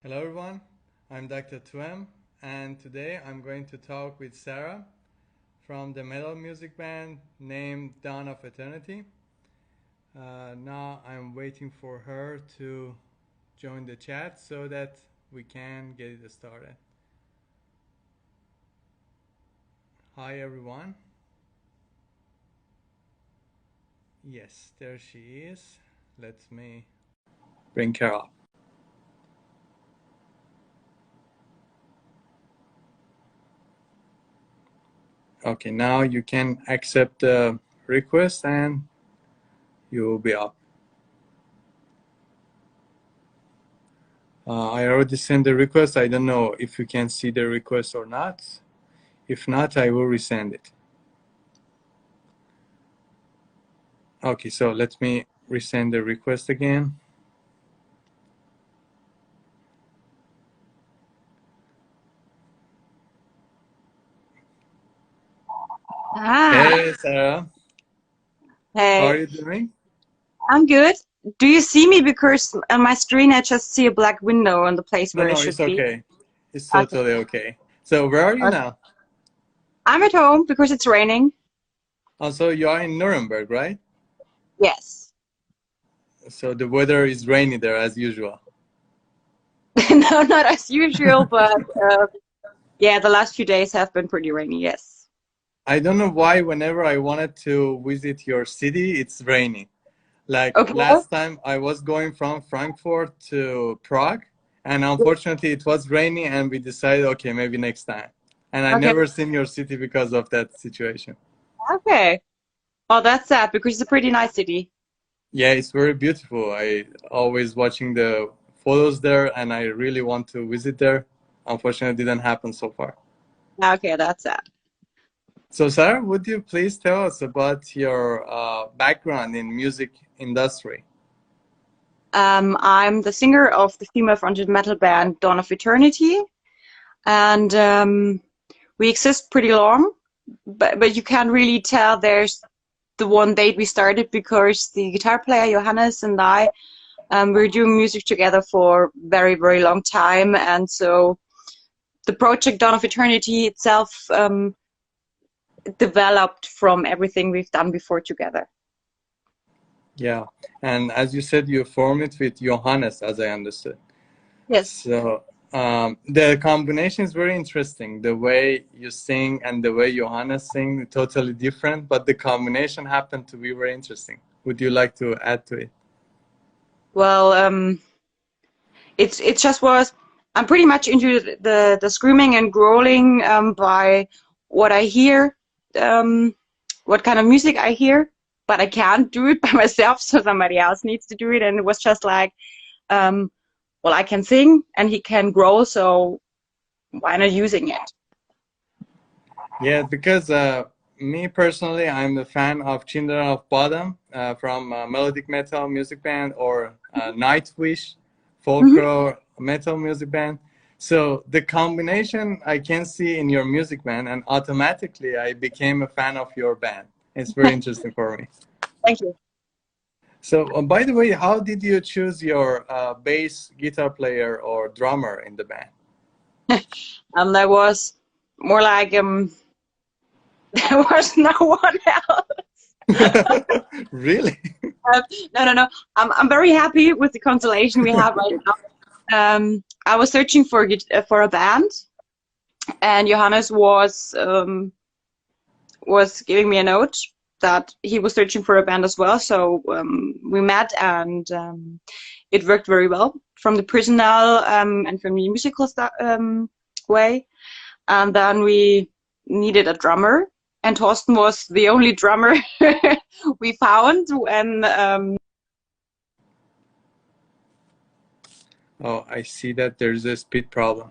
Hello everyone, I'm Dr. Tuem, and today I'm going to talk with Sara from the metal music band named Dawn of Eternity. Now I'm waiting for her to join the chat so that we can get it started. Hi everyone. Yes, there she is. Let me bring her up. Okay, now you can accept the request and you will be up. I already sent the request. I don't know if you can see the request or not. If not, I will resend it. Okay, so let me resend the request again. Hey, Sarah. Hey. How are you doing? I'm good. Do you see me? Because on my screen I just see a black window on the place where No, it should it's be. okay. It's totally okay. So where are you now? I'm at home because it's raining. Also, you are in Nuremberg, right? Yes. So the weather is rainy there as usual. No, not as usual, but yeah, the last few days have been pretty rainy, yes. I don't know why whenever I wanted to visit your city, it's rainy. Like last time I was going from Frankfurt to Prague, and unfortunately it was rainy and we decided, okay, maybe next time. And I never seen your city because of that situation. Okay. Oh, that's sad because it's a pretty nice city. Yeah, it's very beautiful. I always watching the photos there and I really want to visit there. Unfortunately, it didn't happen so far. Okay, that's sad. So Sarah, would you please tell us about your background in music industry? I'm the singer of the female-fronted metal band Dawn of Eternity, and we exist pretty long, but you can't really tell there's the one date we started because the guitar player Johannes and I we're doing music together for very, very long time, and so the project Dawn of Eternity itself developed from everything we've done before together. Yeah, and as you said, you formed it with Johannes, as I understood. Yes. So the combination is very interesting. The way you sing and the way Johannes sing, totally different, but the combination happened to be very interesting. Would you like to add to it? Well, it just was. I'm pretty much into the screaming and growling by what I hear, what kind of music I hear, but I can't do it by myself, so somebody else needs to do it. And it was just like, well, I can sing and he can growl, so why not using it? Yeah, because me personally, I'm a fan of Children of Bodom from melodic metal music band or Nightwish, folklore metal music band. So the combination I can see in your music band, and automatically I became a fan of your band. It's very interesting for me. Thank you. So by the way, how did you choose your bass guitar player or drummer in the band? There was more like there was no one else. Really? No. I'm very happy with the constellation we have right now. I was searching for a band, and Johannes was giving me a note that he was searching for a band as well. So we met, and it worked very well from the personal and from the musical way. And then we needed a drummer, and Thorsten was the only drummer we found when. Oh, I see that there's a speed problem.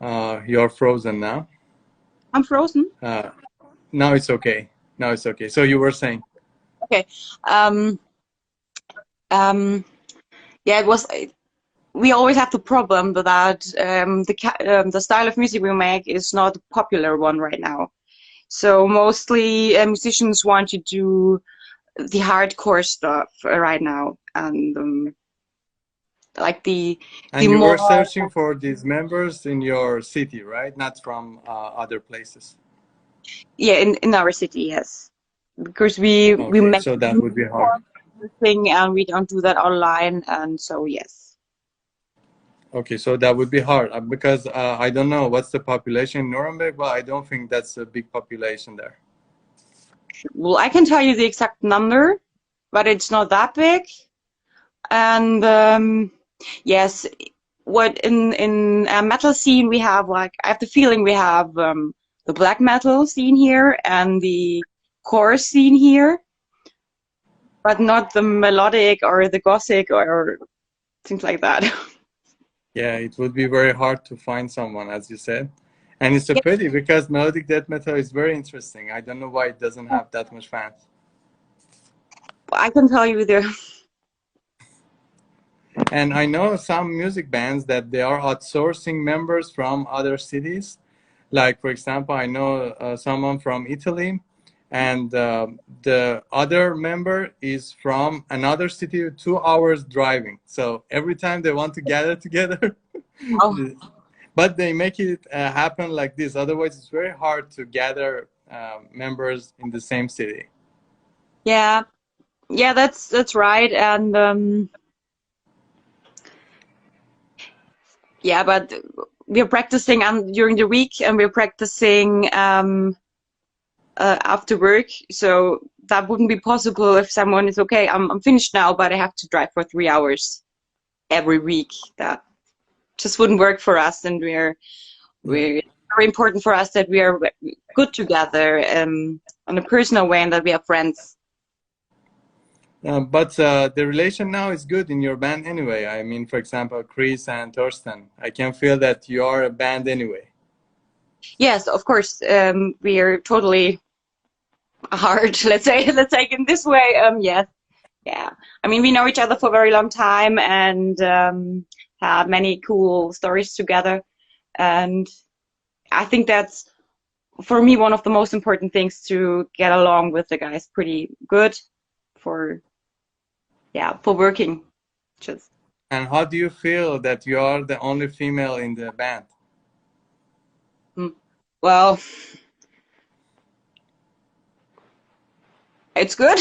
You're frozen now. I'm frozen. Now it's okay. Now it's okay. So you were saying? Okay. Yeah, it was. We always have the problem that the style of music we make is not a popular one right now. So mostly musicians want to do the hardcore stuff right now, and like the And you more, were searching for these members in your city, right? Not from other places. yeah, in our city, yes, because we Okay, make so that would be hard. the thing and we don't do that online, and so yes. Okay, so that would be hard because I don't know what's the population in Nuremberg, but I don't think that's a big population there. Well, I can tell you the exact number, but it's not that big. And yes, what in a metal scene we have, like, I have the feeling we have the black metal scene here and the core scene here, but not the melodic or the gothic or things like that. Yeah, it would be very hard to find someone, as you said. And it's a pity because melodic death metal is very interesting. I don't know why it doesn't have that much fans. I can tell you there. And I know some music bands that they are outsourcing members from other cities. Like, for example, I know someone from Italy, and the other member is from another city, 2 hours driving. So every time they want to gather together, Oh, but they make it happen like this. Otherwise, it's very hard to gather members in the same city. yeah, yeah, that's right. And yeah, but we're practicing during the week, and we're practicing after work. So that wouldn't be possible if someone is okay. I'm finished now, but I have to drive for 3 hours every week. That just wouldn't work for us, and we're very important for us that we are good together on a personal way, and that we are friends. But the relation now is good in your band anyway. I mean, for example, Chris and Thorsten. I can feel that you are a band anyway. Yes, of course. We are totally hard. Let's say in this way. Yes, yeah. I mean, we know each other for a very long time and had many cool stories together. And I think that's, for me, one of the most important things, to get along with the guys pretty good for working. Just. And how do you feel that you are the only female in the band? Well, it's good.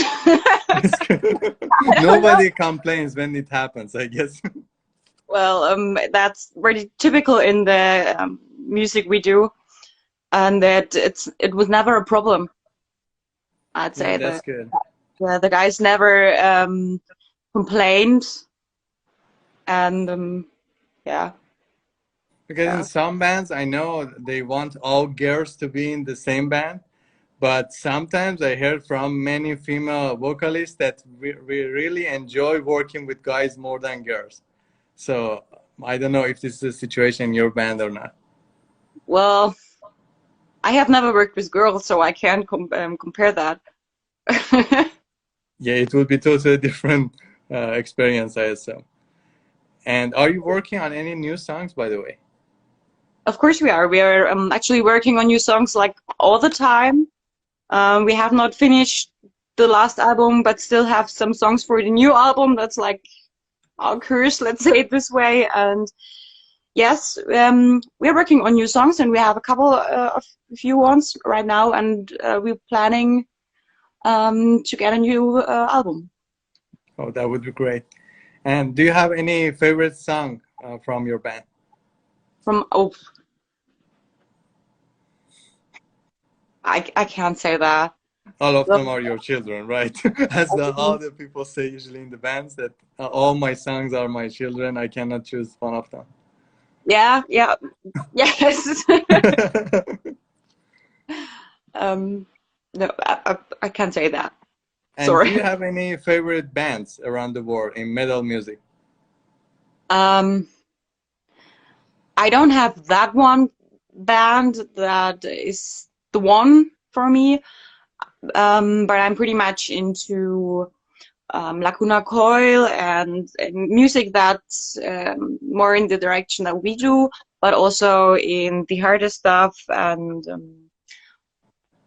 Nobody complains when it happens, I guess. Well, that's very typical in the music we do, and that it was never a problem. I'd say That's that good. the guys never complained, and yeah. Because in some bands, I know they want all girls to be in the same band, but sometimes I heard from many female vocalists that we really enjoy working with guys more than girls. So I don't know if this is a situation in your band or not. Well, I have never worked with girls, so I can't compare that. Yeah, it would be totally different experience, I assume. And are you working on any new songs, by the way? Of course we are. We are actually working on new songs like all the time. We have not finished the last album, but still have some songs for the new album. That's like our curse, let's say it this way. And yes, we're working on new songs, and we have a couple of few ones right now, and we're planning to get a new album. Oh, that would be great. And do you have any favorite song from your band? I can't say that. All of them are your children, right? As all the people say usually in the bands, that all my songs are my children. I cannot choose one of them. Yeah, yes. No, I can't say that. And Sorry. do you have any favorite bands around the world in metal music? I don't have that one band that is the one for me, but I'm pretty much into Lacuna Coil and music that's more in the direction that we do, but also in the harder stuff, and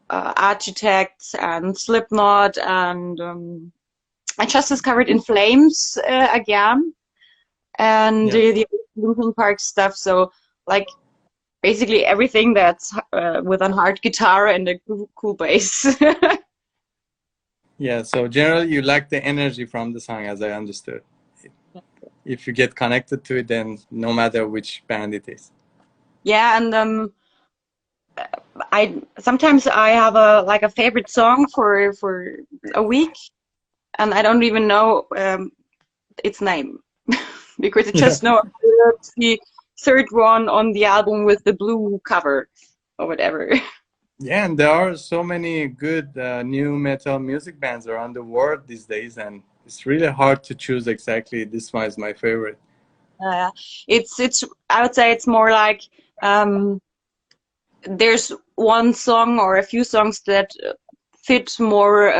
Architects and Slipknot, and I just discovered In Flames again, and Yeah. the Linkin Park stuff. So like basically everything that's with a hard guitar and a cool bass. Yeah, so generally you like the energy from the song, as I understood. If you get connected to it, then no matter which band it is. Yeah, and I sometimes I have a favorite song for a week, and I don't even know its name because it's Yeah. just no, it's the third one on the album with the blue cover or whatever. Yeah, and there are so many good new metal music bands around the world these days, and it's really hard to choose exactly this one is my favorite. Uh, it's I would say it's more like um, there's one song or a few songs that fit more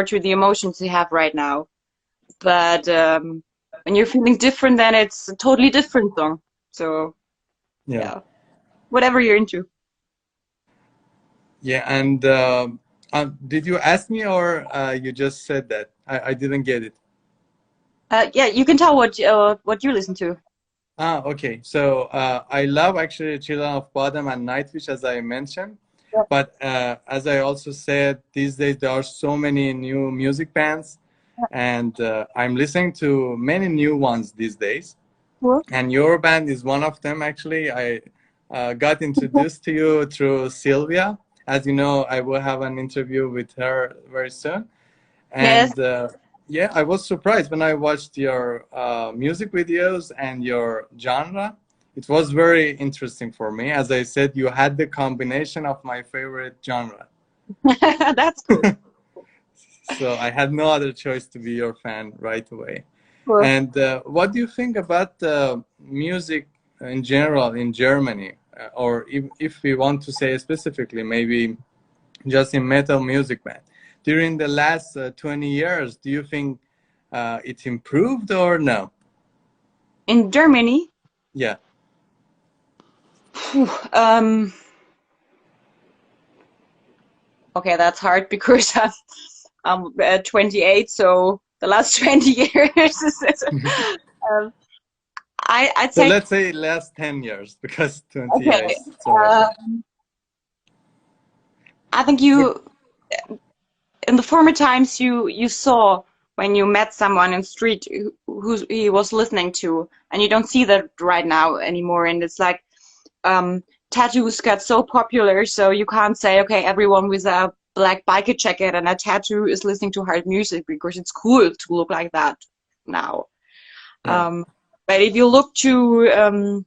to the emotions you have right now. But when you're feeling different, then it's a totally different song. So Yeah. yeah, whatever you're into. Yeah, and did you ask me or you just said that? I didn't get it. Yeah, you can tell what you listen to. Ah, okay. So I love actually Children of Bottom and Nightwish, as I mentioned. Yeah. But as I also said, these days there are so many new music bands, and I'm listening to many new ones these days. Cool. And your band is one of them, actually. I got introduced to you through Sylvia. As you know, I will have an interview with her very soon. Yes. And yeah, I was surprised when I watched your music videos and your genre. It was very interesting for me. As I said, you had the combination of my favorite genre. That's cool. So I had no other choice to be your fan right away. Cool. And what do you think about music in general in Germany? Or if we want to say specifically, maybe just in metal music band. During the last 20 years, do you think it improved or no? In Germany, Yeah. um, okay, that's hard because I'm 28, so the last 20 years um, I'd So say let's say last 10 years, because 20 okay. years so much. I think in the former times you saw when you met someone in the street who he was listening to, and you don't see that right now anymore. And it's like tattoos got so popular, so you can't say, okay, everyone with a black biker jacket and a tattoo is listening to hard music because it's cool to look like that now. Yeah. But if you look to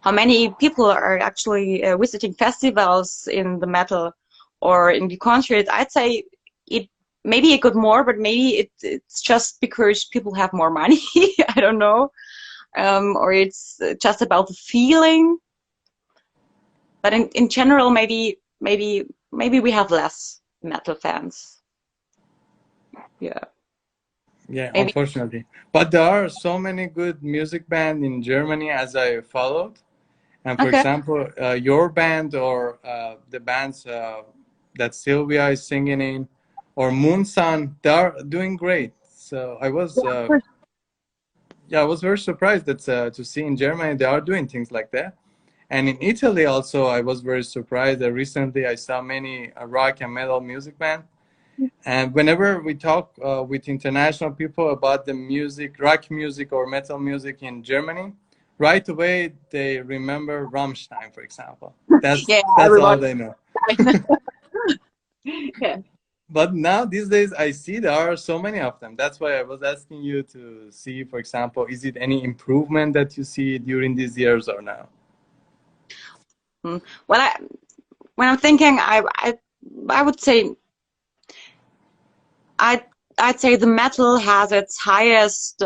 how many people are actually visiting festivals in the metal or in the concerts, I'd say maybe it got more, but maybe it's just because people have more money. I don't know, or it's just about the feeling. But in general, maybe we have less metal fans. Yeah. Yeah, Maybe. unfortunately. But there are so many good music bands in Germany as I followed. And for Okay. example, your band or the bands that Sylvia is singing in, or Moonsun, they are doing great. So I was, yeah, I was very surprised that to see in Germany they are doing things like that. And in Italy also, I was very surprised that recently I saw many rock and metal music band. And whenever we talk with international people about the music, rock music or metal music in Germany, right away they remember Rammstein, for example. Yeah, That's all everyone. they know. Yeah. But now these days I see there are so many of them. That's why I was asking you to see, for example, is it any improvement that you see during these years or no? Well, when I'm thinking, I would say I'd say the metal has its highest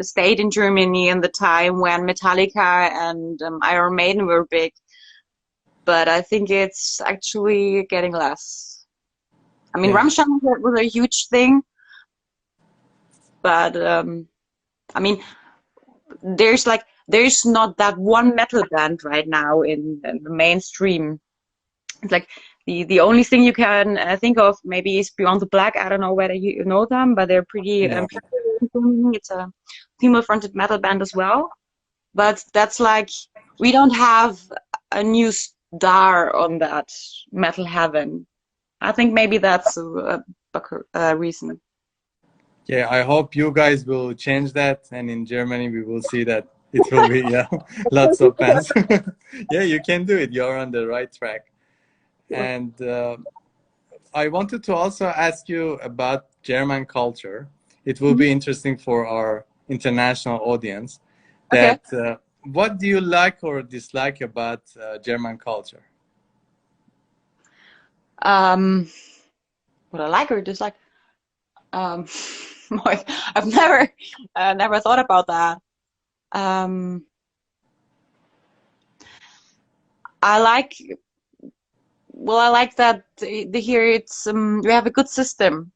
state in Germany in the time when Metallica and Iron Maiden were big, but I think it's actually getting less. I mean, Yeah. Rammstein was a huge thing, but I mean, there's not that one metal band right now in the mainstream. It's like the only thing you can think of maybe is Beyond the Black. I don't know whether you know them, but they're pretty No. singing. It's a female-fronted metal band as well. But that's like, we don't have a new star on that metal heaven. I think maybe that's a reason. Yeah, I hope you guys will change that, and in Germany we will see that it will be lots of fans. Yeah, you can do it. You're on the right track. And I wanted to also ask you about German culture. It will be interesting for our international audience. That what do you like or dislike about German culture? What I like or dislike? I've never thought about that. I like that here it's we have a good system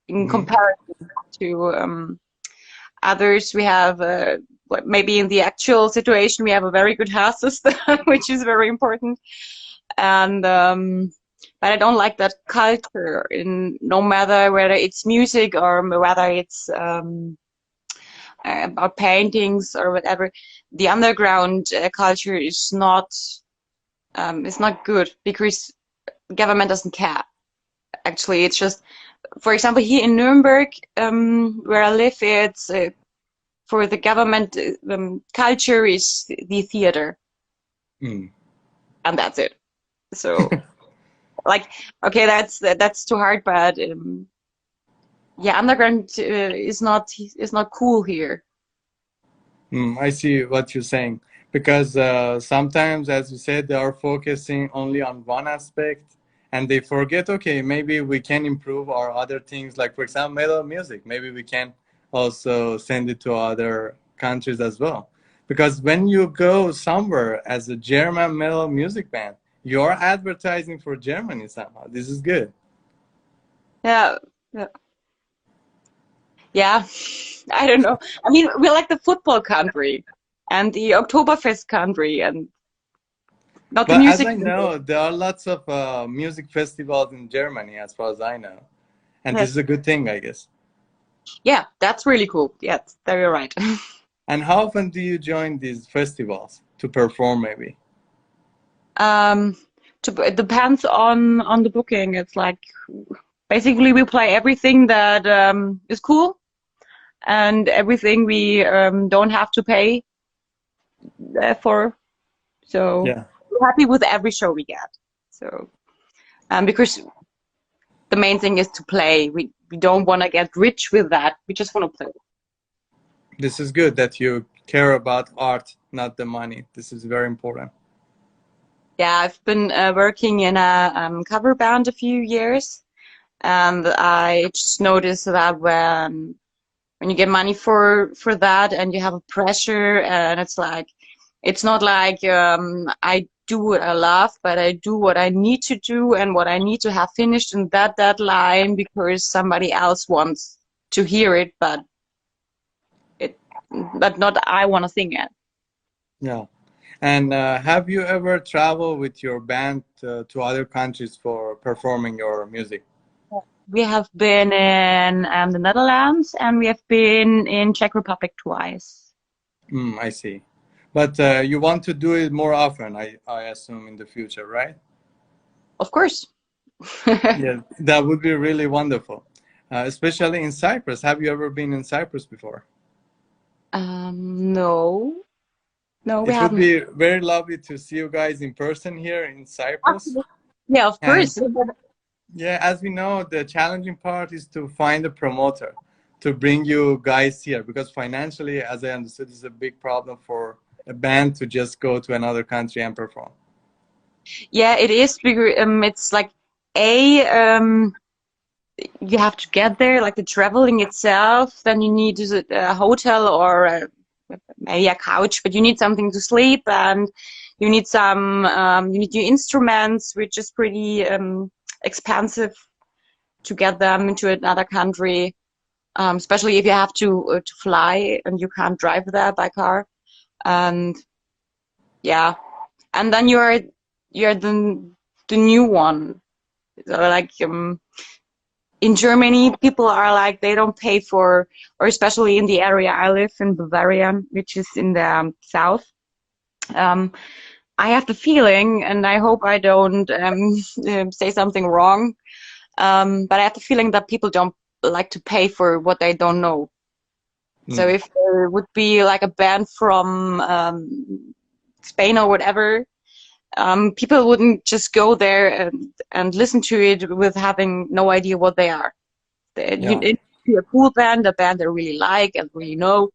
in comparison to others. We have maybe in the actual situation we have a very good health system, which is very important. And but I don't like that culture, in no matter whether it's music or whether it's about paintings or whatever. The underground culture is not good because the government doesn't care. Actually, it's just, for example, here in Nuremberg, where I live, it's for the government culture is the theater, and that's it. So, like, okay, that's too hard, but yeah, underground is not cool here. I see what you're saying, because sometimes, as you said, they are focusing only on one aspect, and they forget, okay, maybe we can improve our other things, like, for example, metal music. Maybe we can also send it to other countries as well. Because when you go somewhere as a German metal music band, you're advertising for Germany somehow. This is good. Yeah. I don't know. I mean, we're like the football country and the Oktoberfest country, and not the music. As I know, there are lots of music festivals in Germany, as far as I know. And this is a good thing, I guess. Yeah, that's really cool. Yeah, you're right. And how often do you join these festivals to perform, maybe? It depends on the booking. It's like, basically we play everything that is cool and everything we don't have to pay for. So we're happy with every show we get. So because the main thing is to play. We don't want to get rich with that. We just want to play. This is good that you care about art, not the money. This is very important. Yeah, I've been working in a cover band a few years, and I just noticed that when you get money for that and you have a pressure, and it's like, it's not like I do what I love, but I do what I need to do and what I need to have finished in that deadline because somebody else wants to hear it, but not I want to sing it. Yeah. And have you ever traveled with your band to other countries for performing your music? We have been in the Netherlands, and we have been in Czech Republic twice. I see. But you want to do it more often, I assume, in the future, right? Of course. Yeah, that would be really wonderful. Especially in Cyprus. Have you ever been in Cyprus before? No. No, we haven't. It would be very lovely to see you guys in person here in Cyprus. Yeah, of course. Yeah, as we know, the challenging part is to find a promoter to bring you guys here, because financially, as I understood, it's a big problem for a band to just go to another country and perform. Yeah, it is because it's like you have to get there, like the traveling itself. Then you need a hotel or maybe a couch, but you need something to sleep, and you need your instruments, which is pretty expensive to get them into another country, especially if you have to fly and you can't drive there by car. And yeah, and then you're the new one, so like in Germany, people are like, they don't pay for, or especially in the area I live in, Bavaria, which is in the south. I have the feeling, and I hope I don't say something wrong, but I have the feeling that people don't like to pay for what they don't know. So if there would be like a band from Spain or whatever, people wouldn't just go there and listen to it with having no idea what they are. It's a cool band, a band they really like and really know.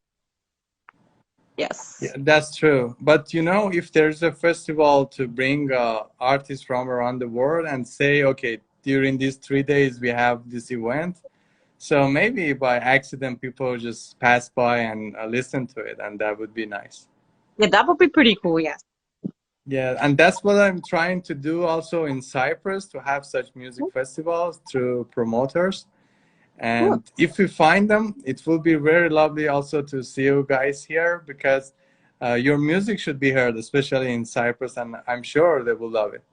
Yes. Yeah, that's true. But you know, if there's a festival to bring artists from around the world and say, okay, during these 3 days we have this event, so maybe by accident people just pass by and listen to it, and that would be nice. Yeah, that would be pretty cool, yes. Yeah, and that's what I'm trying to do also in Cyprus, to have such music festivals through promoters. And if we find them, it will be very lovely also to see you guys here, because your music should be heard, especially in Cyprus, and I'm sure they will love it.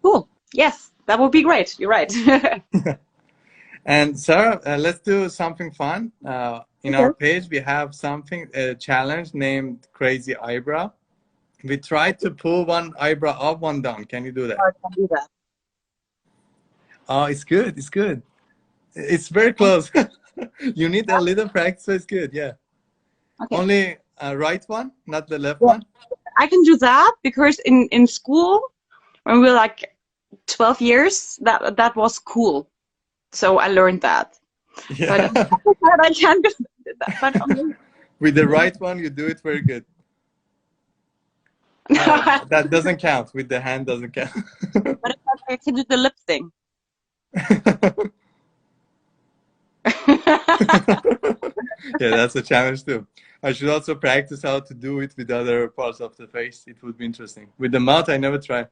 Cool. Yes, that would be great. You're right. And Sarah, let's do something fun. In our page, we have something, a challenge named Crazy Eyebrow. We tried to pull one eyebrow up, one down. Can you do that? I can do that. Oh, it's good. It's good. It's very close. You need a little practice, so it's good. Yeah. Okay. Only right one, not the left one. I can do that because in school, when we were like 12 years, that was cool. So I learned that. Yeah. But I can't do that. But with the right one, you do it very good. That doesn't count. With the hand doesn't count. But I can do the lip thing. Yeah, that's a challenge too. I should also practice how to do it with other parts of the face. It would be interesting. With the mouth, I never tried.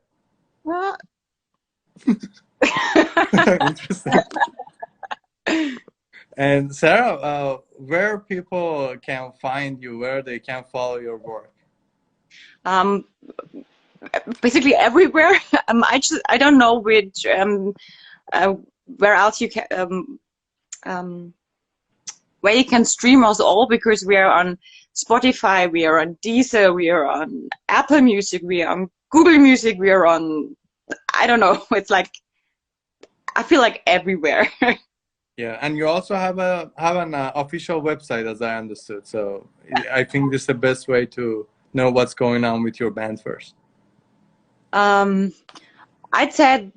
Interesting. And Sarah, where people can find you, where they can follow your work? Basically everywhere. I don't know which where else you can where you can stream us all, because we are on Spotify, we are on Deezer, we are on Apple Music, we are on Google Music, we are on, I don't know, it's like, I feel like everywhere. Yeah, and you also have an official website, as I understood. So I think this is the best way to know what's going on with your band first. I'd say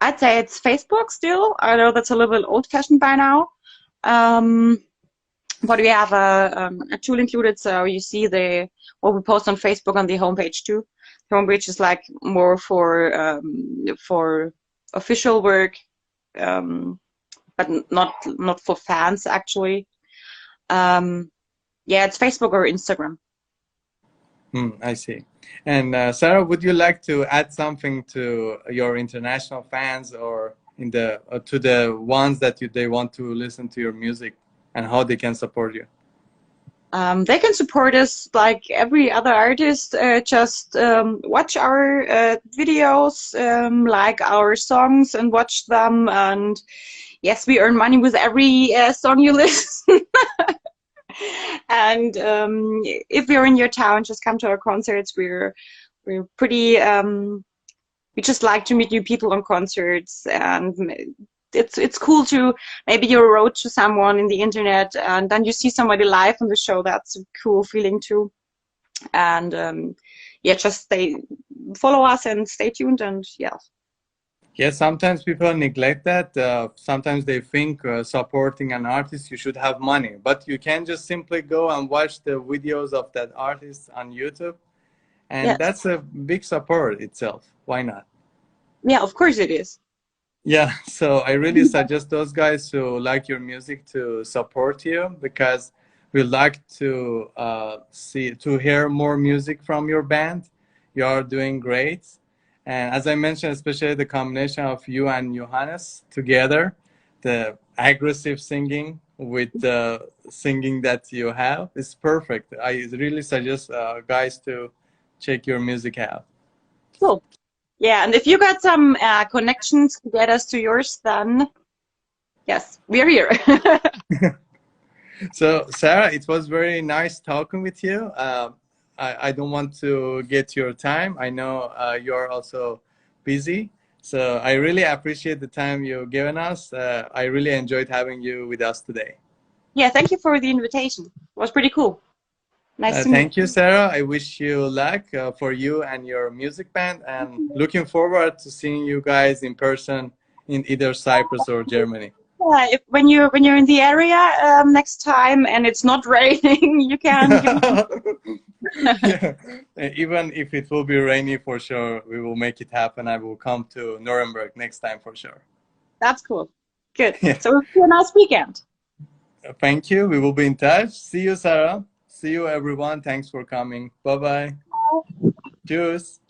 it's Facebook still. I know that's a little bit old-fashioned by now. But we have a tool included, so you see what we post on Facebook on the homepage too. The homepage is like more for official work, but not for fans actually. Yeah, it's Facebook or Instagram. I see. And Sarah, would you like to add something to your international fans, or to the ones that they want to listen to your music, and how they can support you? They can support us like every other artist. Just watch our videos, like our songs, and watch them. And yes, we earn money with every song you listen. And if you're in your town, just come to our concerts. We're pretty. We just like to meet new people on concerts, and it's cool to, maybe you wrote to someone in the internet and then you see somebody live on the show. That's a cool feeling too. And yeah, just follow us and stay tuned. And yeah. Yeah, sometimes people neglect that. Sometimes they think supporting an artist, you should have money, but you can just simply go and watch the videos of that artist on YouTube, and yes, that's a big support itself. Why not? Yeah, of course it is. Yeah, so I really suggest those guys who like your music to support you, because we like to hear more music from your band. You are doing great. And as I mentioned, especially the combination of you and Johannes together, the aggressive singing with the singing that you have is perfect. I really suggest guys to check your music out. Cool. Yeah, and if you got some connections to get us to yours, then Yes, we're here. So, Sarah, it was very nice talking with you. I don't want to get your time. I know you're also busy. So I really appreciate the time you've given us. I really enjoyed having you with us today. Yeah, thank you for the invitation. It was pretty cool. Nice to meet Thank you, Sarah. I wish you luck for you and your music band, and looking forward to seeing you guys in person in either Cyprus or Germany. Yeah, when you're in the area next time and it's not raining, you can give me. Yeah. Even if it will be rainy, for sure, we will make it happen. I will come to Nuremberg next time for sure. That's cool. Good. Yeah. So have a nice weekend. Thank you. We will be in touch. See you, Sarah. See you, everyone. Thanks for coming. Bye-bye. Cheers.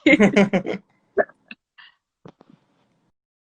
Cheers.